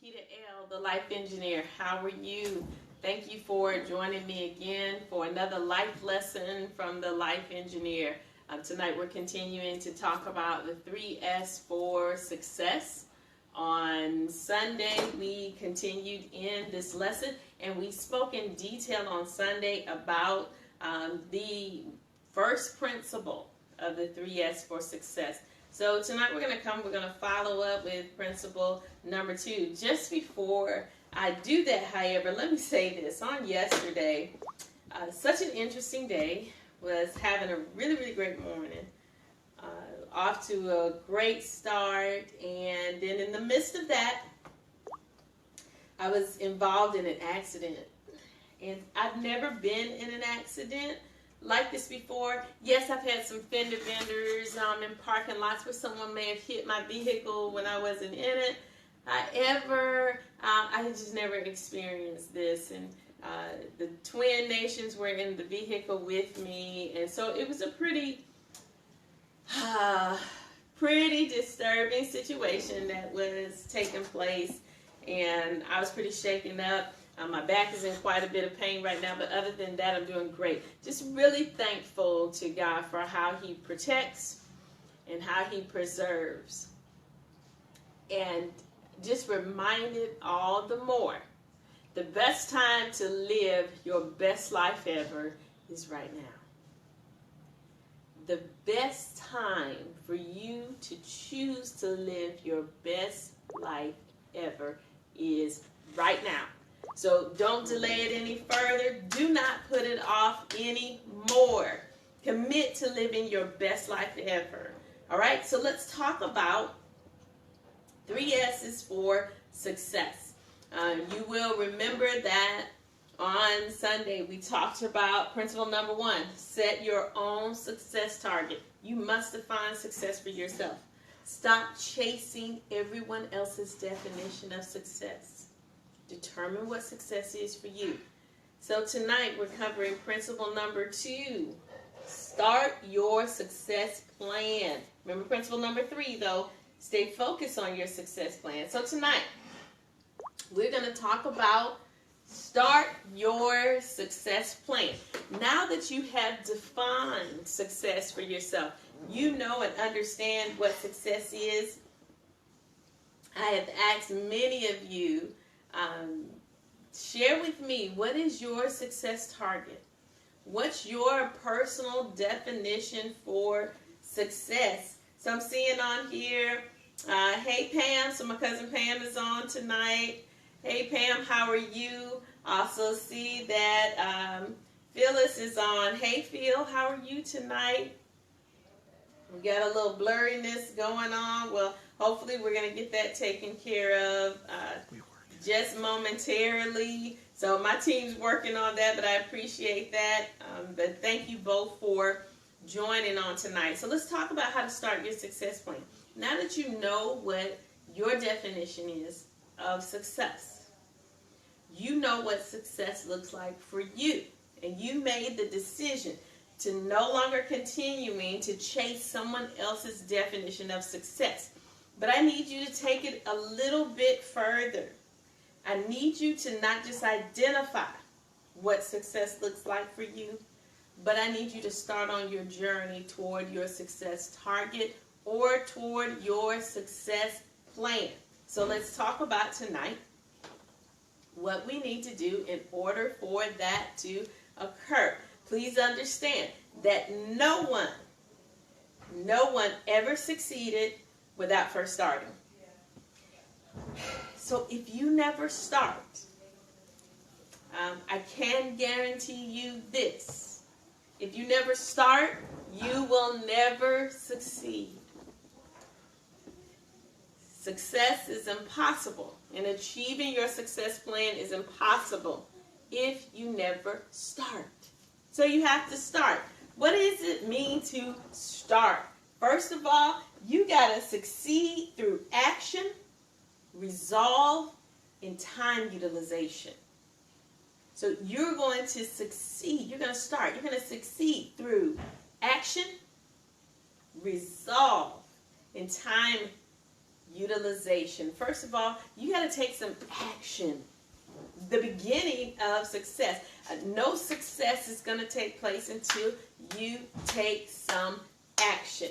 Chiquita L, the Life Engineer. How are you? Thank you for joining me again for another life lesson from the Life Engineer. Tonight we're continuing to talk about the 3S for success. On Sunday we continued in this lesson and we spoke in detail on Sunday about the first principle of the 3S for success. So tonight we're going to follow up with principle number 2. Just before I do that, however, let me say this. On yesterday, such an interesting day, was having a really great morning, off to a great start, and then in the midst of that, I was involved in an accident. And I've never been in an accident like this before. Yes, I've had some fender benders in parking lots where someone may have hit my vehicle when I wasn't in it. However, I had just never experienced this, and the twin nations were in the vehicle with me, and so it was a pretty disturbing situation that was taking place, and I was pretty shaken up. My back is in quite a bit of pain right now, but other than that, I'm doing great. Just really thankful to God for how He protects and how He preserves. And just reminded all the more, the best time to live your best life ever is right now. The best time for you to choose to live your best life ever is right now. So don't delay it any further. Do not put it off anymore. Commit to living your best life ever. All right, so let's talk about 3 S's for success. You will remember that on Sunday we talked about principle number 1. Set your own success target. You must define success for yourself. Stop chasing everyone else's definition of success. Determine what success is for you. So tonight we're covering principle number 2. Start your success plan. Remember principle number 3 though. Stay focused on your success plan. So tonight we're going to talk about start your success plan. Now that you have defined success for yourself, you know and understand what success is. I have asked many of you, share with me, what is your success target? What's your personal definition for success? So I'm seeing on here, hey Pam, so my cousin Pam is on tonight. Hey Pam, how are you? Also see that Phyllis is on. Hey Phil, how are you tonight? We got a little blurriness going on. Well, hopefully we're going to get that taken care of just momentarily. So my team's working on that, but I appreciate that. But thank you both for joining on tonight. So let's talk about how to start your success plan. Now that you know what your definition is of success, you know what success looks like for you, and you made the decision to no longer continuing to chase someone else's definition of success. But I need you to take it a little bit further. I need you to not just identify what success looks like for you, but I need you to start on your journey toward your success target or toward your success plan. So let's talk about tonight what we need to do in order for that to occur. Please understand that no one ever succeeded without first starting. So if you never start, I can guarantee you this. If you never start, you will never succeed. Success is impossible, and achieving your success plan is impossible if you never start. So you have to start. What does it mean to start? First of all, you got to succeed through action, resolve, and time utilization. So you're going to succeed. You're going to start. You're going to succeed through action, resolve, and time utilization. First of all, you got to take some action. The beginning of success. No success is going to take place until you take some action.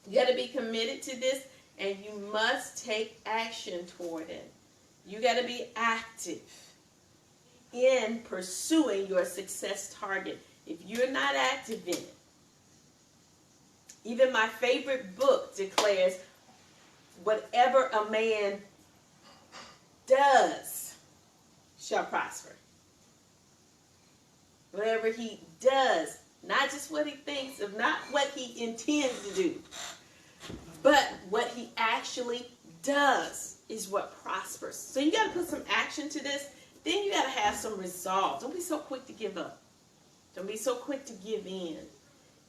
You got to be committed to this, and you must take action toward it. You got to be active in pursuing your success target. If you're not active in it, even my favorite book declares, whatever a man does shall prosper. Whatever he does, not just what he thinks of, not what he intends to do, but what he actually does is what prospers. So you got to put some action to this. Then you got to have some resolve. Don't be so quick to give up. Don't be so quick to give in.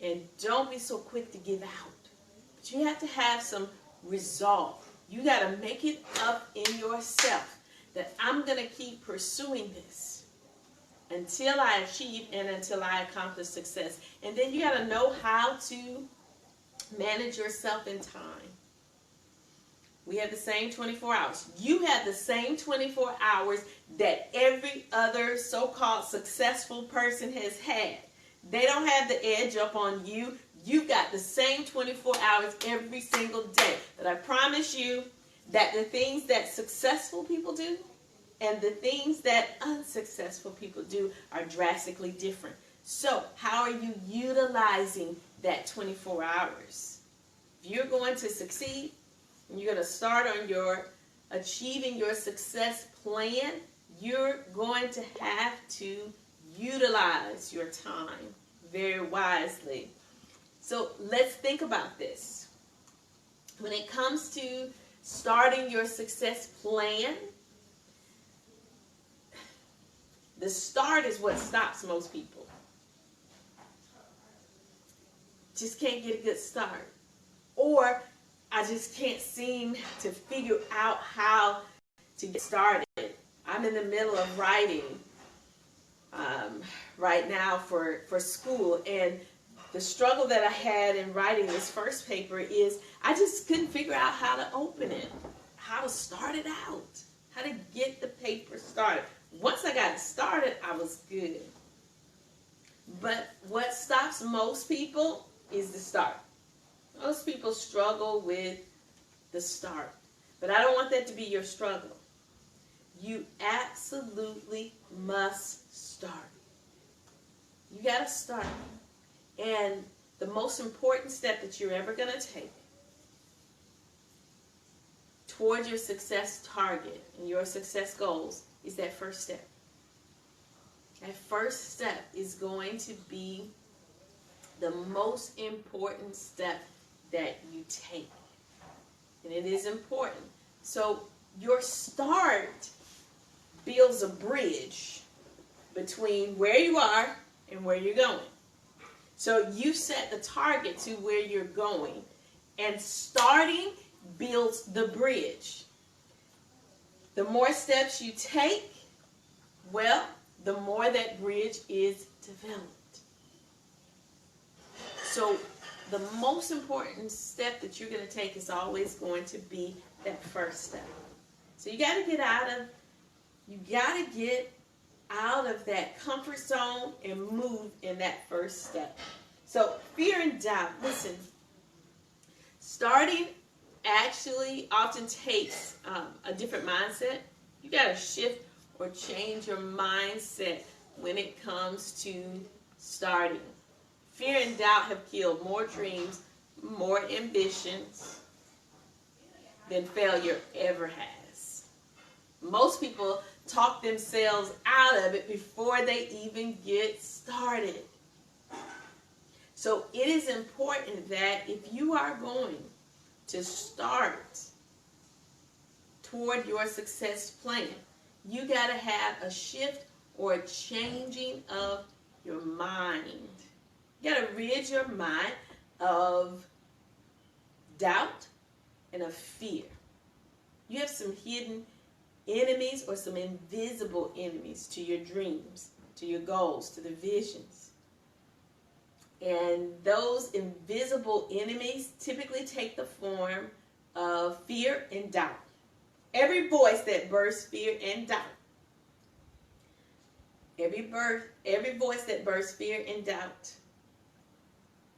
And don't be so quick to give out. But you have to have some resolve. You got to make it up in yourself that I'm going to keep pursuing this until I achieve and until I accomplish success. And then you got to know how to manage yourself in time. We have the same 24 hours. You have the same 24 hours that every other so-called successful person has had. They don't have the edge up on you. You've got the same 24 hours every single day. But I promise you that the things that successful people do and the things that unsuccessful people do are drastically different. So how are you utilizing that 24 hours? If you're going to succeed, and you're going to start on your achieving your success plan, you're going to have to utilize your time very wisely. So let's think about this. When it comes to starting your success plan, the start is what stops most people. Just can't get a good start. Or I just can't seem to figure out how to get started. I'm in the middle of writing right now for school, and the struggle that I had in writing this first paper is I just couldn't figure out how to open it, how to start it out, how to get the paper started. Once I got it started, I was good. But what stops most people is the start. Most people struggle with the start. But I don't want that to be your struggle. You absolutely must start. You got to start. And the most important step that you're ever going to take toward your success target and your success goals is that first step. That first step is going to be the most important step that you take. And it is important. So your start builds a bridge between where you are and where you're going. So you set the target to where you're going, and starting builds the bridge. The more steps you take, well, the more that bridge is developed. So the most important step that you're going to take is always going to be that first step. So you got to get out of that comfort zone and move in that first step. So fear and doubt. Listen, starting actually often takes a different mindset. You got to shift or change your mindset when it comes to starting. Fear and doubt have killed more dreams, more ambitions than failure ever has. Most people talk themselves out of it before they even get started. So it is important that if you are going to start toward your success plan, you got to have a shift or a changing of your mind. You got to rid your mind of doubt and of fear. You have some hidden enemies or some invisible enemies to your dreams, to your goals, to the visions. And those invisible enemies typically take the form of fear and doubt. Every voice that bursts fear and doubt. Every voice that bursts fear and doubt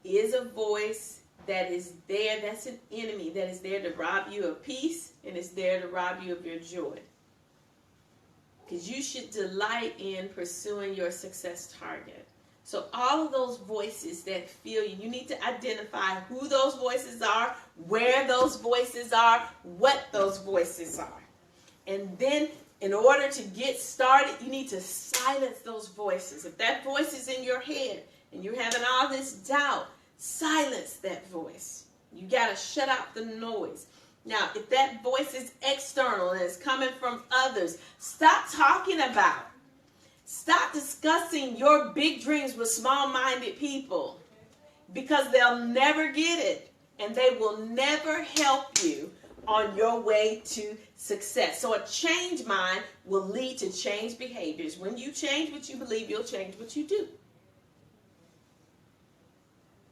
is a voice that is there. That's an enemy that is there to rob you of peace, and is there to rob you of your joy. Because you should delight in pursuing your success target. So all of those voices that feel you, you need to identify who those voices are, where those voices are, what those voices are. And then in order to get started, you need to silence those voices. If that voice is in your head and you're having all this doubt, silence that voice. You got to shut out the noise. Now, if that voice is external and it's coming from others, stop talking about it. Stop discussing your big dreams with small-minded people, because they'll never get it and they will never help you on your way to success. So a changed mind will lead to changed behaviors. When you change what you believe, you'll change what you do.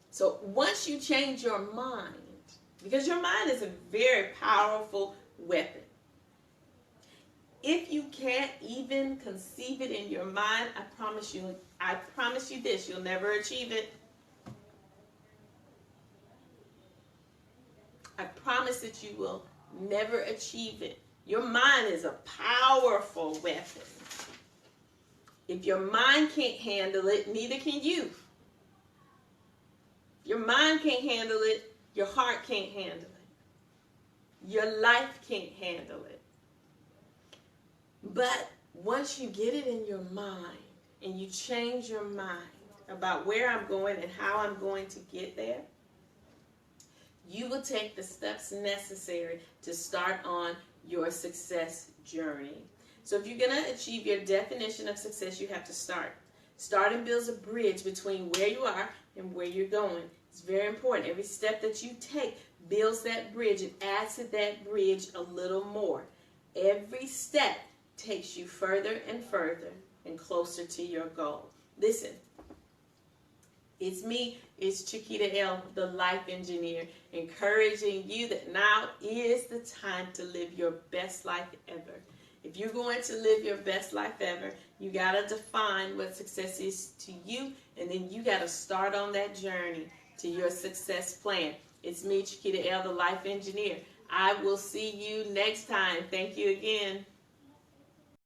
So once you change your mind, because your mind is a very powerful weapon. If you can't even conceive it in your mind, I promise you this, you'll never achieve it. I promise that you will never achieve it. Your mind is a powerful weapon. If your mind can't handle it, neither can you. If your mind can't handle it, your heart can't handle it. Your life can't handle it. But once you get it in your mind and you change your mind about where I'm going and how I'm going to get there, you will take the steps necessary to start on your success journey. So if you're going to achieve your definition of success, you have to start. Starting builds a bridge between where you are and where you're going. It's very important. Every step that you take builds that bridge and adds to that bridge a little more. Every step takes you further and further and closer to your goal. Listen, it's me, it's Chiquita L, the Life Engineer, encouraging you that now is the time to live your best life ever. If you're going to live your best life ever, you got to define what success is to you, and then you got to start on that journey to your success plan. It's me, Chiquita L, the Life Engineer. I will see you next time. Thank you again.